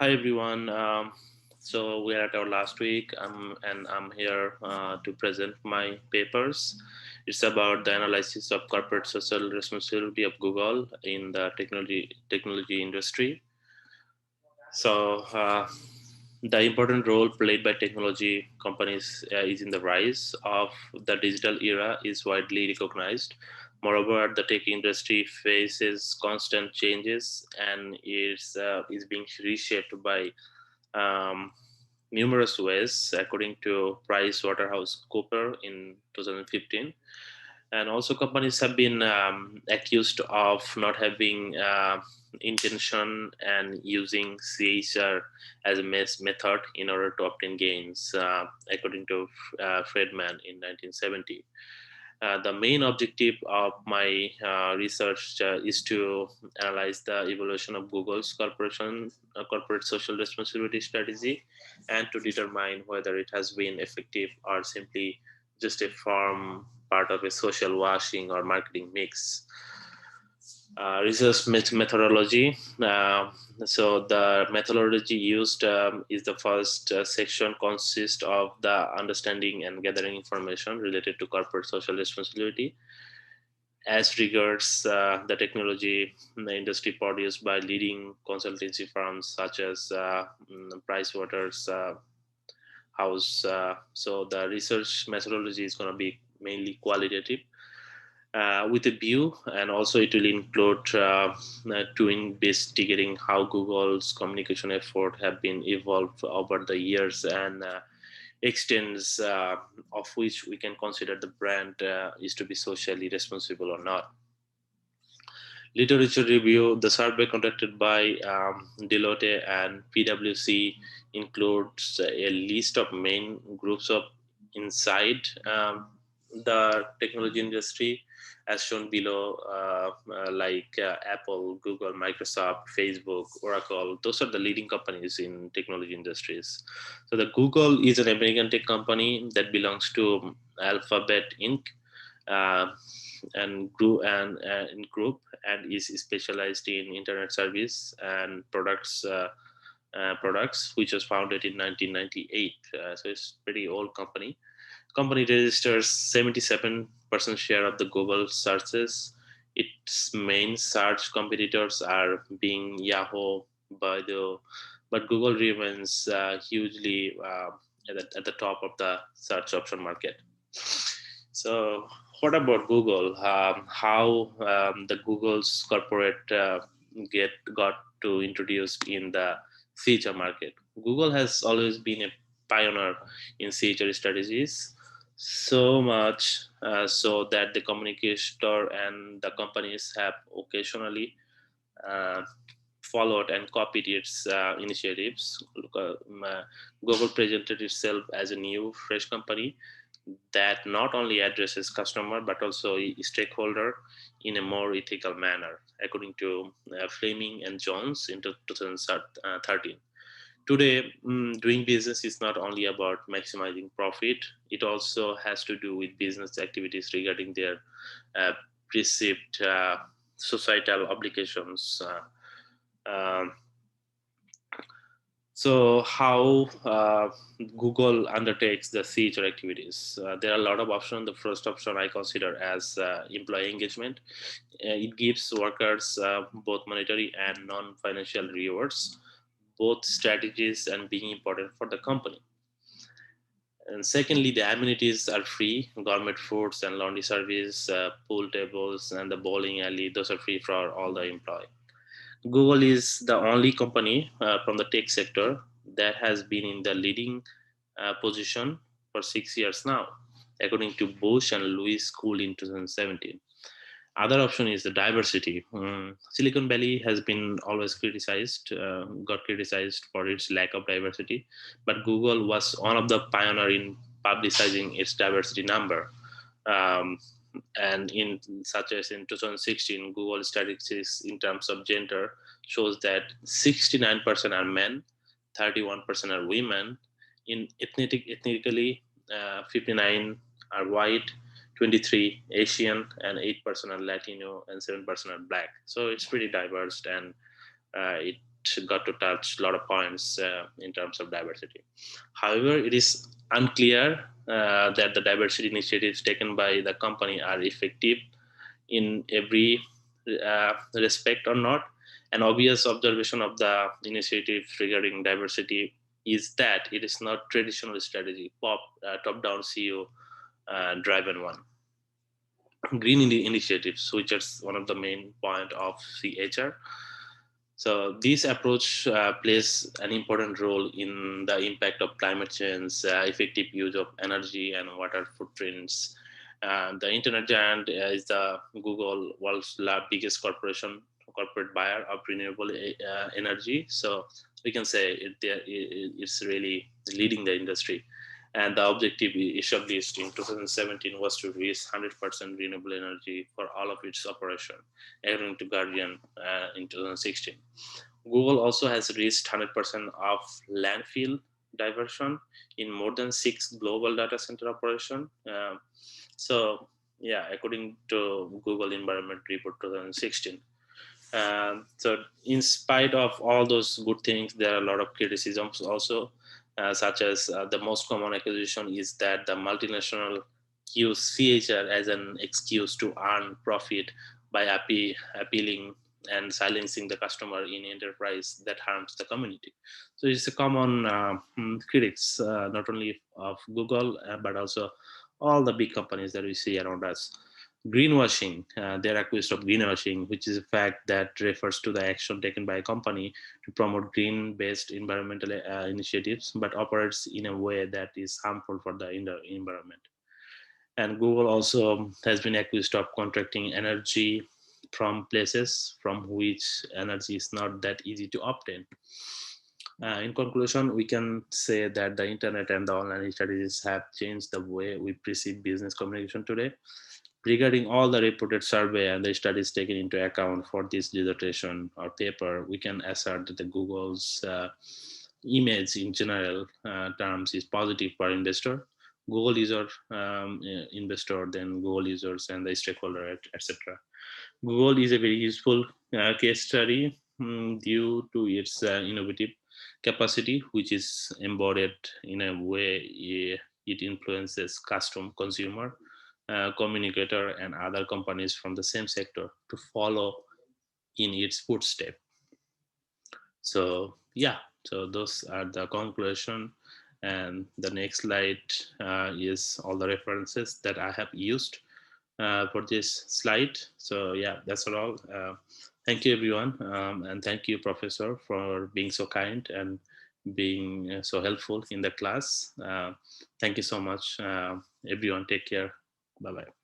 Hi everyone. So we are at our last week, and I'm here to present my papers. It's about the analysis of corporate social responsibility of Google in the technology industry. So the important role played by technology companies is in the rise of the digital era is widely recognized. Moreover, the tech industry faces constant changes and is being reshaped by um, numerous ways, according to Price Waterhouse Cooper in 2015. And also, companies have been accused of not having intention and using CHR as a method in order to obtain gains, according to Friedman in 1970. The main objective of my research is to analyze the evolution of Google's corporate social responsibility strategy and to determine whether it has been effective or simply just a form part of a social washing or marketing mix. Research methodology. So the methodology used is the first section consists of the understanding and gathering information related to corporate social responsibility as regards the technology industry produced by leading consultancy firms such as Price Waters House. So the research methodology is going to be mainly qualitative with a view, and also it will include to investigating how Google's communication effort have been evolved over the years and extents of which we can consider the brand is to be socially responsible or not. Literature review. The survey conducted by Deloitte and PwC includes a list of main groups of inside the technology industry, as shown below, Apple, Google, Microsoft, Facebook, Oracle. Those are the leading companies in technology industries. So the Google is an American tech company that belongs to Alphabet Inc. Uh, and grew and in group and is specialized in internet service and products which was founded in 1998. So it's pretty old company registers 77% share of the global searches. Its main search competitors are Bing, Yahoo, Baidu, but Google remains hugely at the top of the search option market. So, what about Google? How the Google's corporate get got to introduced in the feature market? Google has always been a pioneer in feature strategies, so much so that the communicator and the companies have occasionally uh, followed and copied its initiatives. Google presented itself as a new, fresh company that not only addresses customer but also stakeholder in a more ethical manner, according to Fleming and Jones in 2013. Today, doing business is not only about maximizing profit; it also has to do with business activities regarding their uh, perceived societal obligations. Um, so, how Google undertakes the feature activities? There are a lot of options. The first option I consider as employee engagement. It gives workers both monetary and non-financial rewards, both strategies and being important for the company. And secondly, the amenities are free. Government foods and laundry service, pool tables, and the bowling alley. Those are free for all the employee. Google is the only company from the tech sector that has been in the leading position for 6 years now, according to Bush and Lewis School in 2017. Other option is the diversity. Silicon Valley has been always got criticized for its lack of diversity, but Google was one of the pioneer in publicizing its diversity number. Um, and in such as in 2016, Google statistics in terms of gender shows that 69% are men, 31% are women. In ethnically, 59 are white, 23 Asian, and 8% are Latino, and 7% are Black. So it's pretty diverse, and it got to touch a lot of points in terms of diversity. However, it is unclear that the diversity initiatives taken by the company are effective in every respect or not. An obvious observation of the initiative regarding diversity is that it is not traditional strategy, top-down CEO driven one. Green initiatives, which is one of the main point of CHR. So this approach plays an important role in the impact of climate change, effective use of energy and water footprints. The internet giant is the Google, world's biggest corporate buyer of renewable energy. So we can say it's really leading the industry. And the objective established in 2017 was to reach 100% renewable energy for all of its operation, according to Guardian in 2016. Google also has reached 100% of landfill diversion in more than 6 global data center operation. So, yeah, according to Google Environment Report 2016. So, in spite of all those good things, there are a lot of criticisms also, such as the most common accusation is that the multinational use CHR as an excuse to earn profit by appealing and silencing the customer in enterprise that harms the community. So it's a common critics, not only of Google, but also all the big companies that we see around us. Greenwashing, they're accused of greenwashing, which is a fact that refers to the action taken by a company to promote green based environmental initiatives, but operates in a way that is harmful for the environment. And Google also has been accused of contracting energy from places from which energy is not that easy to obtain. In conclusion, we can say that the internet and the online strategies have changed the way we perceive business communication today. Regarding all the reported survey and the studies taken into account for this dissertation or paper, we can assert that the Google's image in general terms is positive for investor, Google user, investor, then Google users and the stakeholder, etc. Google is a very useful case study due to its innovative capacity, which is embodied in a way it influences custom consumer, communicator, and other companies from the same sector to follow in its footstep. So yeah, so those are the conclusion. And the next slide is all the references that I have used for this slide. So yeah, that's all. Thank you everyone, and thank you Professor for being so kind and being so helpful in the class. Thank you so much, everyone. Take care. Bye bye.